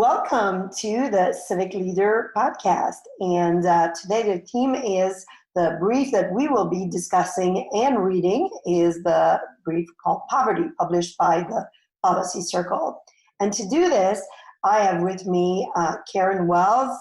Welcome to the Civic Leader podcast. And today the theme is the brief that we will be discussing and reading is the brief called Poverty, published by the Policy Circle. And to do this, I have with me Karen Wells.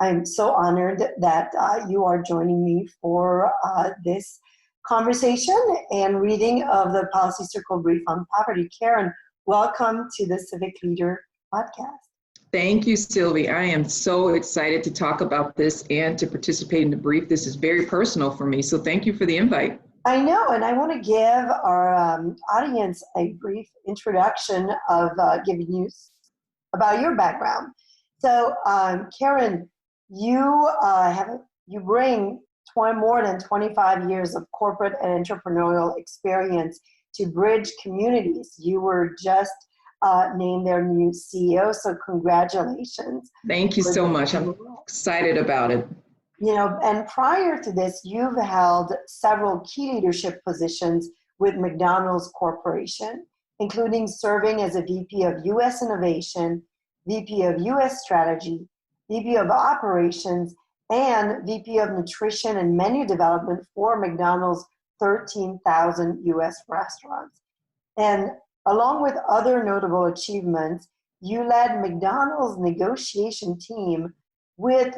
I'm so honored that you are joining me for this conversation and reading of the Policy Circle brief on poverty. Karen, welcome to the Civic Leader podcast. Thank you, Sylvie. I am so excited to talk about this and to participate in the brief. This is very personal for me, so thank you for the invite. I know, and I want to give our audience a brief introduction of giving you about your background. So, Karen, you bring more than 25 years of corporate and entrepreneurial experience to bridge communities. You were just named their new CEO, so congratulations. Thank you so much. I'm excited about it. You know, and prior to this, you've held several key leadership positions with McDonald's Corporation, including serving as a VP of U.S. Innovation, VP of U.S. Strategy, VP of Operations, and VP of Nutrition and Menu Development for McDonald's 13,000 U.S. restaurants. And along with other notable achievements, you led McDonald's negotiation team with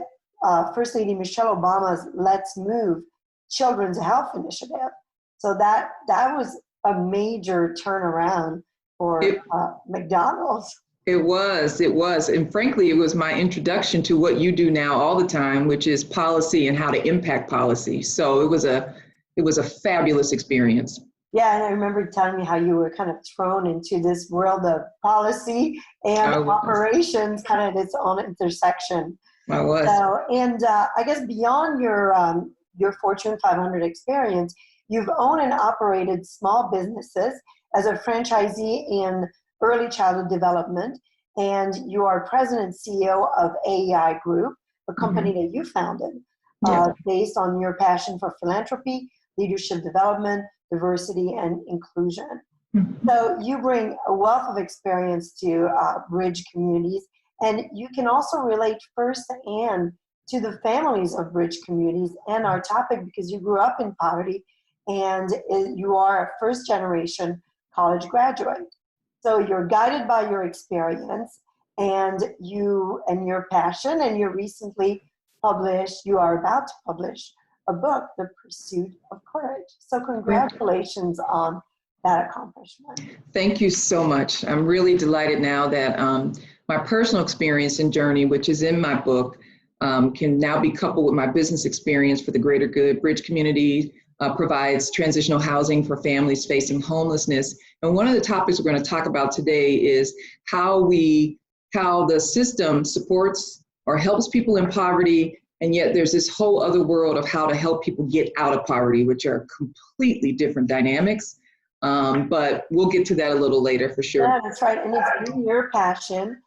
First Lady Michelle Obama's Let's Move Children's Health Initiative. So that was a major turnaround for McDonald's. It was. And frankly, it was my introduction to what you do now all the time, which is policy and how to impact policy. So it was a fabulous experience. Yeah, and I remember telling me how you were kind of thrown into this world of policy and operations, kind of its own intersection. I was. So, and I guess beyond your Fortune 500 experience, you've owned and operated small businesses as a franchisee in early childhood development, and you are president and CEO of AEI Group, a company that you founded, based on your passion for philanthropy, leadership development, diversity, and inclusion. So you bring a wealth of experience to bridge communities, and you can also relate firsthand to the families of bridge communities and our topic because you grew up in poverty and you are a first-generation college graduate. So you're guided by your experience and your passion, and you are about to publish a book, The Pursuit of Courage. So congratulations on that accomplishment. Thank you so much. I'm really delighted now that my personal experience and journey, which is in my book, can now be coupled with my business experience for the greater good. Bridge Community provides transitional housing for families facing homelessness. And one of the topics we're going to talk about today is how the system supports or helps people in poverty, and yet there's this whole other world of how to help people get out of poverty, which are completely different dynamics. But we'll get to that a little later for sure. Yeah, that's right. And it's been your passion,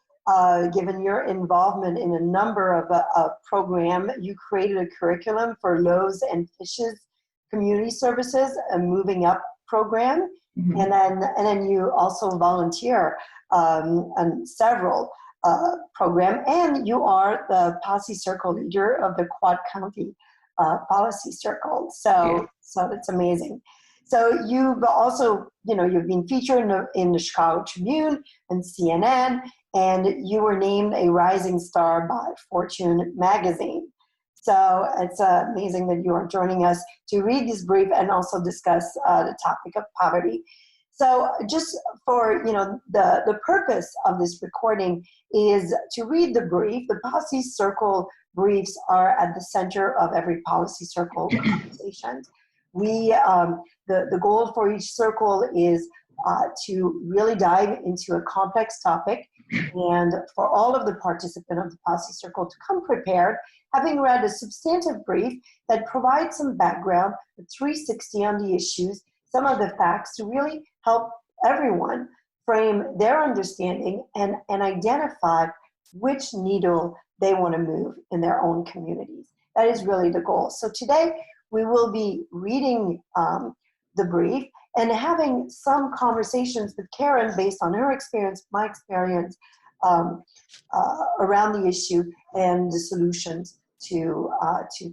given your involvement in a number of program. You created a curriculum for Loaves and Fishes Community Services, a Moving Up program. Mm-hmm. And then you also volunteer on several program, and you are the Posse Circle leader of the Quad County Policy Circle. So that's amazing. So you've also, you've been featured in the Chicago Tribune and CNN, and you were named a rising star by Fortune magazine. So it's amazing that you are joining us to read this brief and also discuss the topic of poverty. So just for, the purpose of this recording is to read the brief. The Policy Circle briefs are at the center of every Policy Circle conversation. The goal for each circle is to really dive into a complex topic and for all of the participants of the Policy Circle to come prepared, having read a substantive brief that provides some background, a 360 on the issues, some of the facts to really help everyone frame their understanding and identify which needle they want to move in their own communities. That is really the goal. So today we will be reading the brief and having some conversations with Karen based on her experience, my experience, around the issue and the solutions to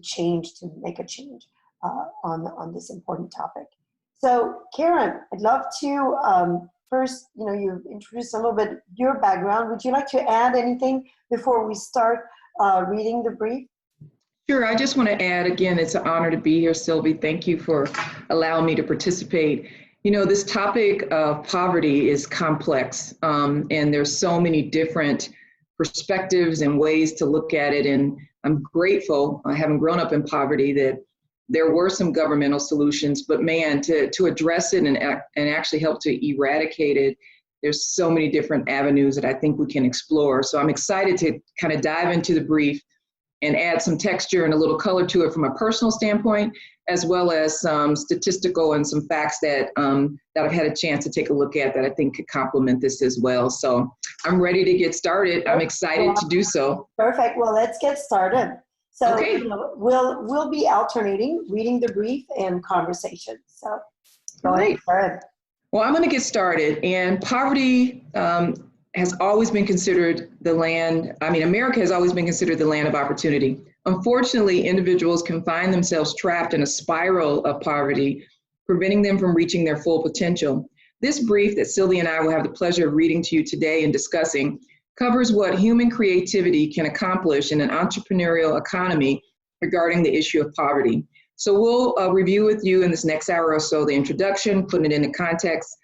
change, to make a change on this important topic. So Karen, I'd love to first, you've introduced a little bit your background. Would you like to add anything before we start reading the brief? Sure. I just want to add, again, it's an honor to be here, Sylvie. Thank you for allowing me to participate. This topic of poverty is complex, and there's so many different perspectives and ways to look at it. And I'm grateful, having grown up in poverty, that there were some governmental solutions, but man, to address it and actually help to eradicate it, there's so many different avenues that I think we can explore. So I'm excited to kind of dive into the brief and add some texture and a little color to it from a personal standpoint, as well as some statistical and some facts that I've had a chance to take a look at that I think could complement this as well. So I'm ready to get started. I'm excited to do so. Perfect. Well, let's get started. So okay. We'll be alternating reading the brief and conversation. So go ahead. Well, I'm going to get started. And poverty has always been considered America has always been considered the land of opportunity. Unfortunately, individuals can find themselves trapped in a spiral of poverty, preventing them from reaching their full potential. This brief that Sylvie and I will have the pleasure of reading to you today and discussing covers what human creativity can accomplish in an entrepreneurial economy regarding the issue of poverty. So we'll review with you in this next hour or so the introduction, putting it into context,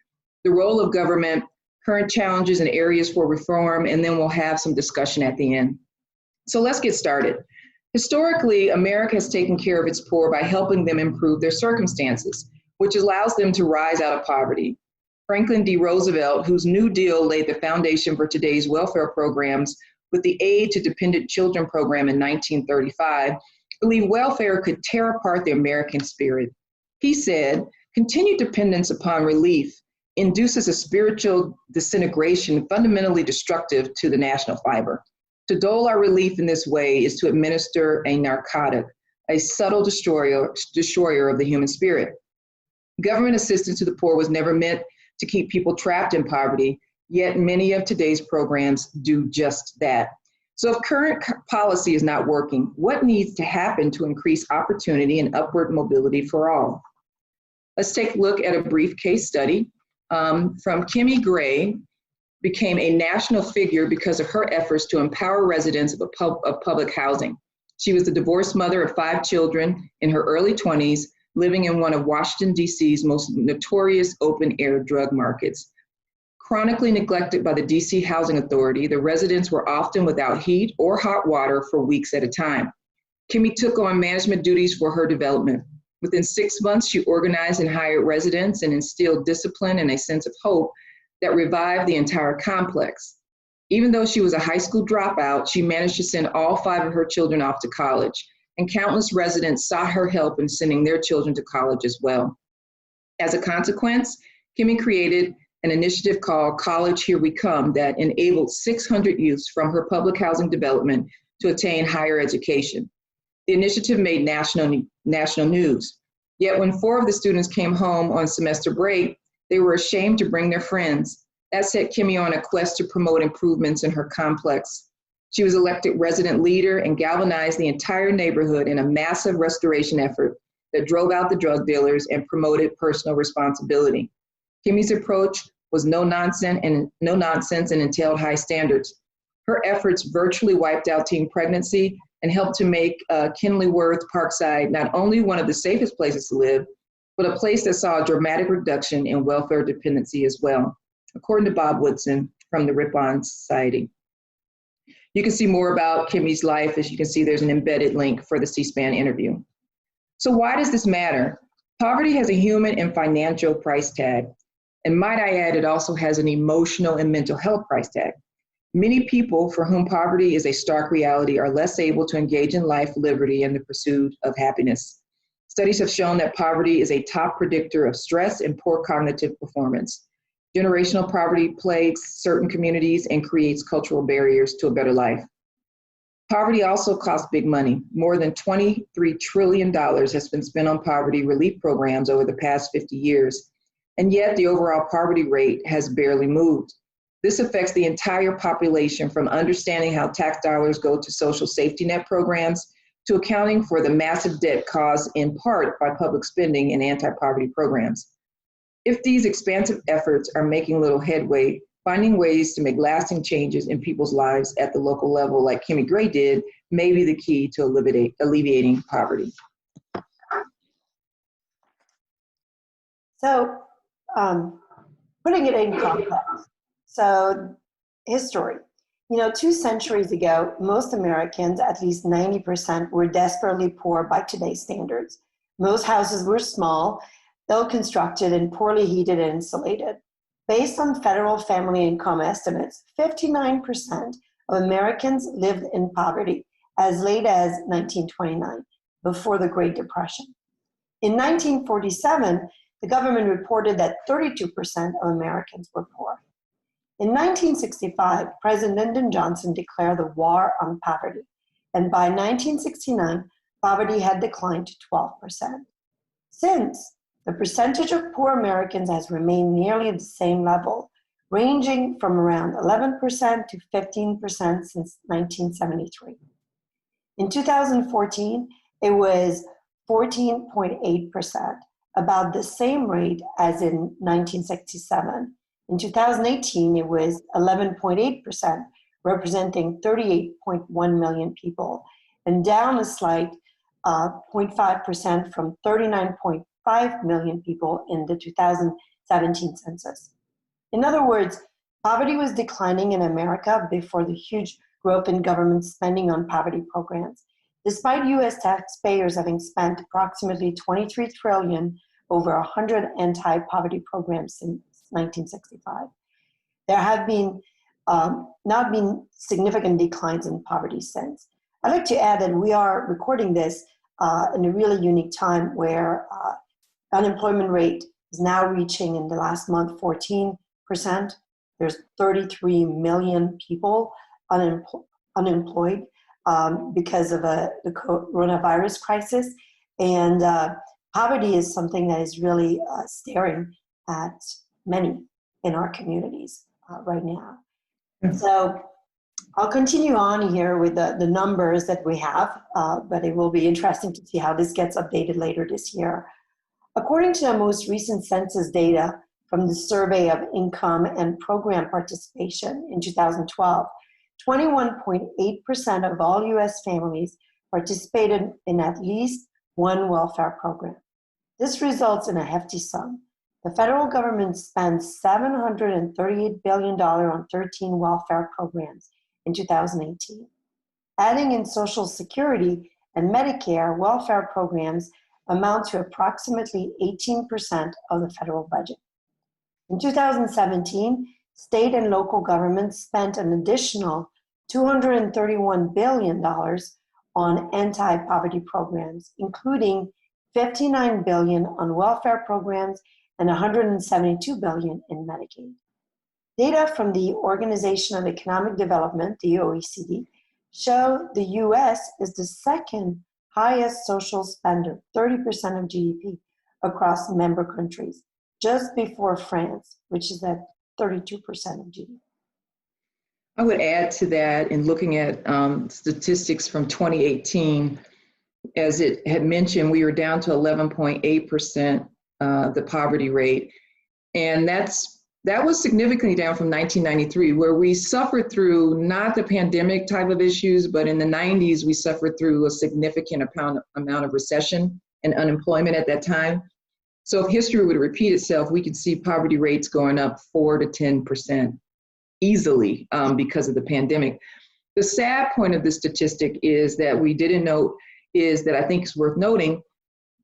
the role of government, current challenges and areas for reform, and then we'll have some discussion at the end. So let's get started. Historically, America has taken care of its poor by helping them improve their circumstances, which allows them to rise out of poverty. Franklin D. Roosevelt, whose New Deal laid the foundation for today's welfare programs with the Aid to Dependent Children program in 1935, believed welfare could tear apart the American spirit. He said, continued dependence upon relief induces a spiritual disintegration fundamentally destructive to the national fiber. To dole our relief in this way is to administer a narcotic, a subtle destroyer of the human spirit. Government assistance to the poor was never meant to keep people trapped in poverty, yet many of today's programs do just that. So if current policy is not working, what needs to happen to increase opportunity and upward mobility for all? Let's take a look at a brief case study. From Kimmy Gray, became a national figure because of her efforts to empower residents of public housing. She was the divorced mother of 5 children in her early 20s, living in one of Washington, D.C.'s most notorious open-air drug markets. Chronically neglected by the DC Housing Authority, the residents were often without heat or hot water for weeks at a time. Kimmy took on management duties for her development. Within 6 months, she organized and hired residents and instilled discipline and a sense of hope that revived the entire complex. Even though she was a high school dropout, she managed to send all 5 of her children off to college, and countless residents sought her help in sending their children to college as well. As a consequence, Kimmy created an initiative called College Here We Come that enabled 600 youths from her public housing development to attain higher education. The initiative made national news. Yet when 4 of the students came home on semester break, they were ashamed to bring their friends. That set Kimmy on a quest to promote improvements in her complex. She was elected resident leader and galvanized the entire neighborhood in a massive restoration effort that drove out the drug dealers and promoted personal responsibility. Kimmy's approach was no nonsense and entailed high standards. Her efforts virtually wiped out teen pregnancy and helped to make Kenilworth Parkside not only one of the safest places to live, but a place that saw a dramatic reduction in welfare dependency as well, according to Bob Woodson from the Ripon Society. You can see more about Kimmy's life. As you can see, there's an embedded link for the C-SPAN interview. So why does this matter? Poverty has a human and financial price tag. And might I add, it also has an emotional and mental health price tag. Many people for whom poverty is a stark reality are less able to engage in life, liberty, and the pursuit of happiness. Studies have shown that poverty is a top predictor of stress and poor cognitive performance. Generational poverty plagues certain communities and creates cultural barriers to a better life. Poverty also costs big money. More than $23 trillion has been spent on poverty relief programs over the past 50 years, and yet the overall poverty rate has barely moved. This affects the entire population, from understanding how tax dollars go to social safety net programs to accounting for the massive debt caused in part by public spending and anti-poverty programs. If these expansive efforts are making little headway, finding ways to make lasting changes in people's lives at the local level, like Kimmy Gray did, may be the key to alleviating poverty. So, putting it in context. So, history. 2 centuries ago, most Americans, at least 90%, were desperately poor by today's standards. Most houses were small, ill-constructed, and poorly heated and insulated. Based on federal family income estimates, 59% of Americans lived in poverty as late as 1929, before the Great Depression. In 1947, the government reported that 32% of Americans were poor. In 1965, President Lyndon Johnson declared the war on poverty, and by 1969, poverty had declined to 12%. Since, the percentage of poor Americans has remained nearly at the same level, ranging from around 11% to 15% since 1973. In 2014, it was 14.8%, about the same rate as in 1967. In 2018, it was 11.8%, representing 38.1 million people, and down a slight 0.5% from 39.5 million people in the 2017 census. In other words, poverty was declining in America before the huge growth in government spending on poverty programs. Despite U.S. taxpayers having spent approximately $23 trillion over 100 anti-poverty programs since 1965. There have been not been significant declines in poverty since. I'd like to add that we are recording this in a really unique time where unemployment rate is now reaching in the last month 14%. There's 33 million people unemployed because of the coronavirus crisis. And poverty is something that is really staring at many in our communities right now. So I'll continue on here with the numbers that we have, but it will be interesting to see how this gets updated later this year. According to the most recent census data from the Survey of Income and Program Participation in 2012, 21.8% of all U.S. families participated in at least one welfare program. This results in a hefty sum. The federal government spends $738 billion on 13 welfare programs in 2018. Adding in Social Security and Medicare, welfare programs amount to approximately 18% of the federal budget. In 2017, state and local governments spent an additional $231 billion on anti-poverty programs, including $59 billion on welfare programs and $172 billion in Medicaid. Data from the Organization of Economic Development, the OECD, show the US is the second highest social spender, 30% of GDP, across member countries, just before France, which is at 32% of GDP. I would add to that, in looking at statistics from 2018, as it had mentioned, we were down to 11.8%, the poverty rate. And that was significantly down from 1993, where we suffered through not the pandemic type of issues, but in the 90s, we suffered through a significant amount of recession and unemployment at that time. So if history would repeat itself, we could see poverty rates going up 4 to 10% easily because of the pandemic. The sad point of this statistic is that we didn't note is that I think is worth noting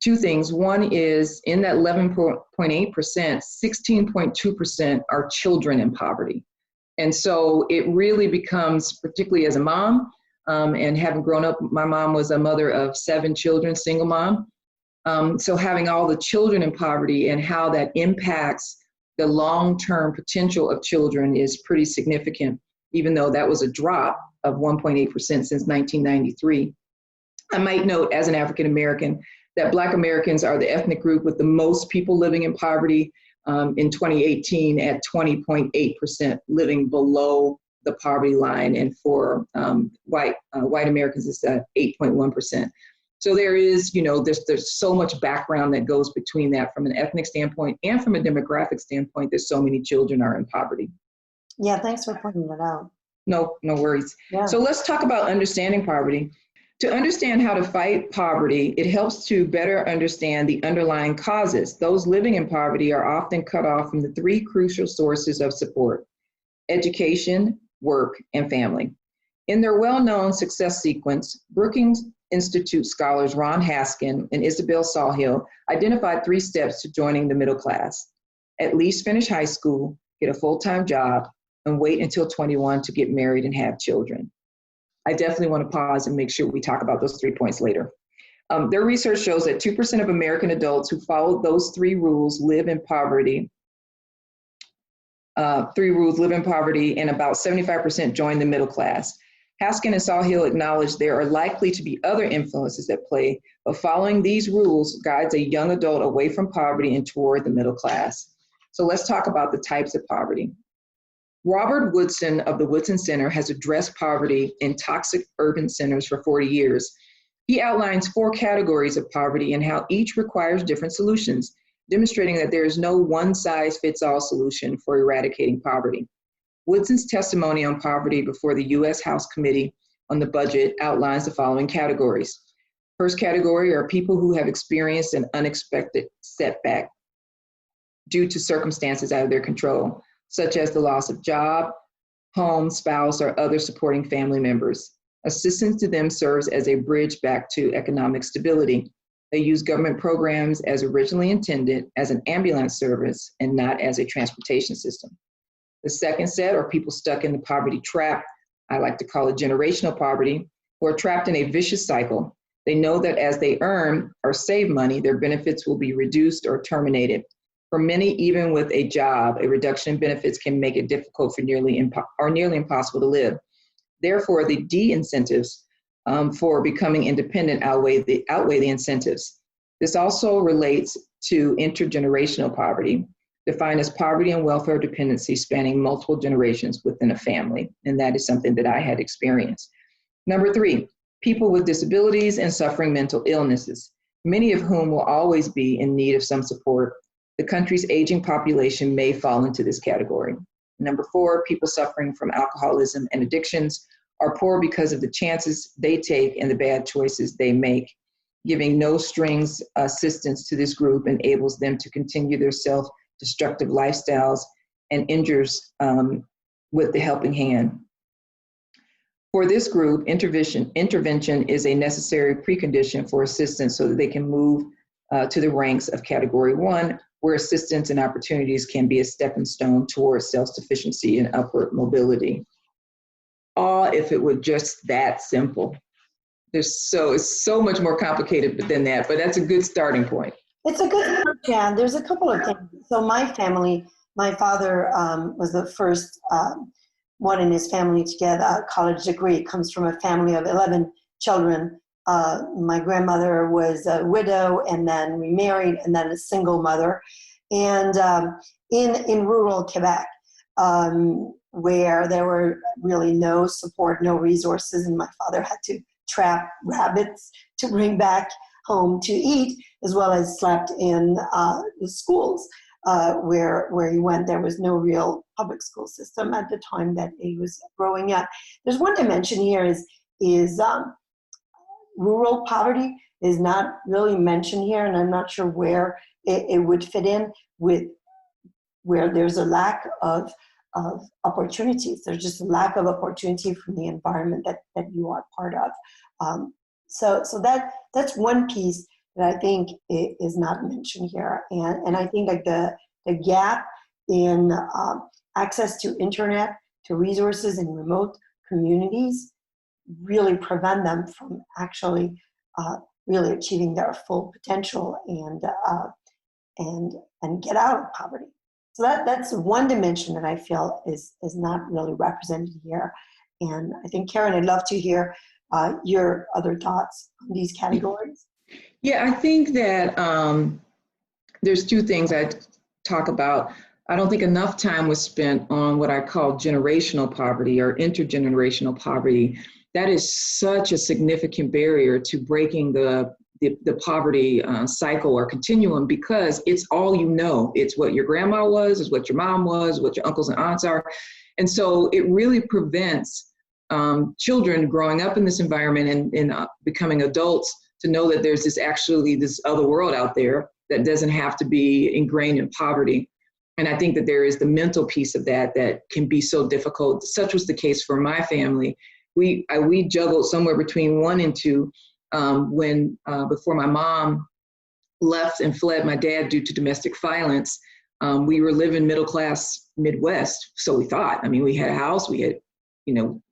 two things. One is in that 11.8%, 16.2% are children in poverty. And so it really becomes, particularly as a mom, and having grown up, my mom was a mother of 7 children, single mom. So having all the children in poverty and how that impacts the long-term potential of children is pretty significant, even though that was a drop of 1.8% since 1993. I might note, as an African American, that Black Americans are the ethnic group with the most people living in poverty, in 2018 at 20.8% living below the poverty line, and for white Americans, it's at 8.1%. So there is, there's so much background that goes between that from an ethnic standpoint and from a demographic standpoint, that so many children are in poverty. Yeah, thanks for pointing that out. No worries. Yeah. So let's talk about understanding poverty. To understand how to fight poverty, it helps to better understand the underlying causes. Those living in poverty are often cut off from the three crucial sources of support: education, work, and family. In their well-known success sequence, Brookings Institute scholars Ron Haskin and Isabel Sawhill identified 3 steps to joining the middle class: at least finish high school, get a full-time job, and wait until 21 to get married and have children. I definitely want to pause and make sure we talk about those 3 points later. Their research shows that 2% of American adults who follow those 3 rules live in poverty. 3 rules live in poverty, and about 75% join the middle class. Haskin and Sawhill acknowledge there are likely to be other influences at play, but following these rules guides a young adult away from poverty and toward the middle class. So let's talk about the types of poverty. Robert Woodson of the Woodson Center has addressed poverty in toxic urban centers for 40 years. He outlines 4 categories of poverty and how each requires different solutions, demonstrating that there is no one-size-fits-all solution for eradicating poverty. Woodson's testimony on poverty before the U.S. House Committee on the Budget outlines the following categories. First category are people who have experienced an unexpected setback due to circumstances out of their control, such as the loss of job, home, spouse, or other supporting family members. Assistance to them serves as a bridge back to economic stability. They use government programs as originally intended as an ambulance service and not as a transportation system. The second set are people stuck in the poverty trap. I like to call it generational poverty, who are trapped in a vicious cycle. They know that as they earn or save money, their benefits will be reduced or terminated. For many, even with a job, a reduction in benefits can make it difficult for nearly impossible to live. Therefore, the de-incentives for becoming independent outweigh the incentives. This also relates to intergenerational poverty, defined as poverty and welfare dependency spanning multiple generations within a family. And that is something that I had experienced. Number 3, people with disabilities and suffering mental illnesses, many of whom will always be in need of some support. The country's aging population may fall into this category. Number 4, people suffering from alcoholism and addictions are poor because of the chances they take and the bad choices they make. Giving no strings assistance to this group enables them to continue their self-destructive lifestyles and injures with the helping hand. For this group, intervention is a necessary precondition for assistance so that they can move to the ranks of category 1, where assistance and opportunities can be a stepping stone towards self-sufficiency and upward mobility. If it were just that simple. It's so much more complicated than that, but that's a good starting point. It's a good start, Jan. There's a couple of things. So my family, my father was the first one in his family to get a college degree. Comes from a family of 11 children. My grandmother was a widow and then remarried and then a single mother. And in rural Quebec, where there were really no support, no resources, and my father had to trap rabbits to bring back home to eat, as well as slept in the schools where he went. There was no real public school system at the time that he was growing up. There's one dimension here is rural poverty is not really mentioned here, and I'm not sure where it would fit in with where there's a lack of opportunities. There's just a lack of opportunity from the environment that you are part of. So that's one piece that I think is not mentioned here. And I think like the gap in access to internet, to resources in remote communities really prevent them from actually really achieving their full potential and get out of poverty. So that's one dimension that I feel is not really represented here. And I think, Karen, I'd love to hear your other thoughts on these categories. Yeah, I think that there's 2 things talk about, I don't think enough time was spent on what I call generational poverty or intergenerational poverty. That is such a significant barrier to breaking the poverty cycle or continuum, because it's all you know. It's what your grandma was, it's what your mom was, what your uncles and aunts are. And so it really prevents children growing up in this environment and becoming adults to know that there's this other world out there that doesn't have to be ingrained in poverty. And I think that there is the mental piece of that can be so difficult. Such was the case for my family. We juggled somewhere between 1 and 2 when before my mom left and fled my dad due to domestic violence. We were living middle class Midwest, so we thought. I mean, we had a house, we had,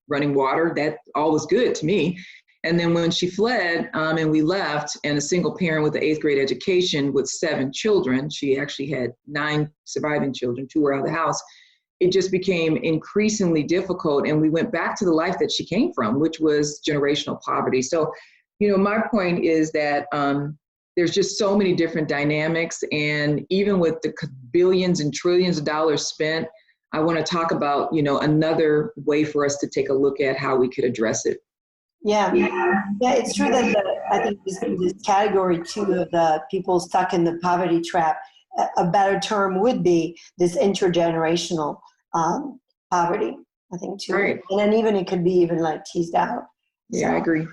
running water. That all was good to me. And then when she fled and we left, and a single parent with an 8th grade education with 7 children, she actually had 9 surviving children, 2 were out of the house. It just became increasingly difficult. And we went back to the life that she came from, which was generational poverty. So, my point is that there's just so many different dynamics. And even with the billions and trillions of dollars spent, I want to talk about, another way for us to take a look at how we could address it. Yeah, it's true that I think this category 2 of the people stuck in the poverty trap, a better term would be this intergenerational poverty, I think, too. Right. And then even it could be even like teased out. Yeah, I agree.